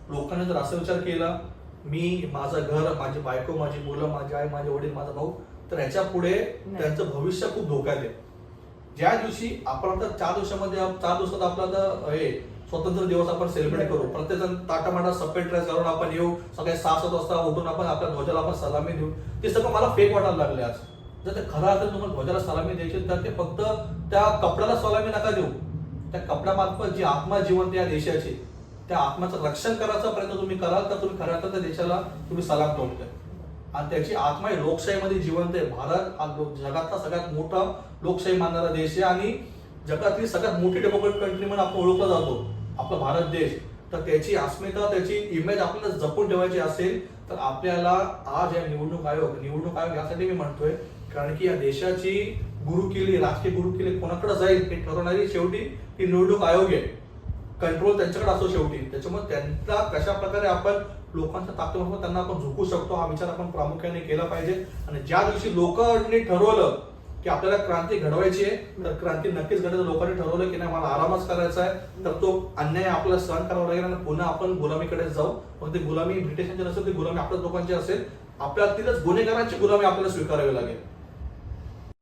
लोकांनी जर असा विचार केला, मी माझं घर, माझी बायको, माझी मुलं, माझी आई, माझे वडील, माझा भाऊ, तर ह्याच्या पुढे त्यांचं भविष्य खूप धोक्यात आहे. ज्या दिवशी आपण आता 4 दिवसात आपला हे स्वतंत्र दिवस आपण सेलिब्रेट करू, प्रत्येकजण ताटामाटा सफेद ड्रेस घालून आपण येऊ, सकाळी 6-7 वाजता उठून आपण आपल्या ध्वजाला आपण सलामी देऊ, ते सगळं मला फेक वाटायला लागले आज. जर ते खरं असेल तुम्हाला ध्वजाला सलामी द्यायची तर ते फक्त त्या कपड्याला सलामी नका देऊ. त्या कपड्यामार्फत जी आत्मा जिवंत या देशाची, त्या आत्म्याचं रक्षण करायचा प्रयत्न तुम्ही कराल तर तुम्ही खऱ्या अर्थाने त्या देशाला तुम्ही सलाम तोडताय. आणि त्याची आत्मा ही लोकशाहीमध्ये जिवंत आहे. भारत हा जगातला सगळ्यात मोठा लोकशाही मानणारा देश आहे आणि जगातली सगळ्यात मोठी डेमोक्रेटिक कंट्री म्हणून आपण ओळखला जातो आपला भारत देश. तर त्याची अस्मिता, त्याची इमेज आपल्याला जपून ठेवायची असेल तर आपल्याला आज या निवडणूक आयोग यासाठी मी म्हणतोय, कारण की या देशाची गुरुकिल्ली, राजकीय गुरुकिल्ली कोणाकडे जाईल हे ठरवणारी शेवटी ही निवडणूक आयोग आहे. कंट्रोल त्यांच्याकडे असतो शेवटी. त्याच्यामुळे त्यांचा कशा प्रकारे आपण लोकांच्या ताकदीवर त्यांना आपण झुकू शकतो हा विचार आपण प्रामुख्याने केला पाहिजे. आणि ज्या दिवशी लोकांनी ठरवलं की आपल्याला क्रांती घडवायची आहे तर क्रांती नक्कीच घडवायची. लोकांनी ठरवलं की नाही मला आरामच करायचा आहे तर तो अन्याय आपल्याला सहन करावा लागेल आणि पुन्हा आपण गुलामीकडे जाऊ. पण ती गुलामी ब्रिटिशांची नसेल, ती गुलामी आपल्याच लोकांची असेल. आपल्यातीलच गुन्हेगारांची गुलामी आपल्याला स्वीकारावी लागेल.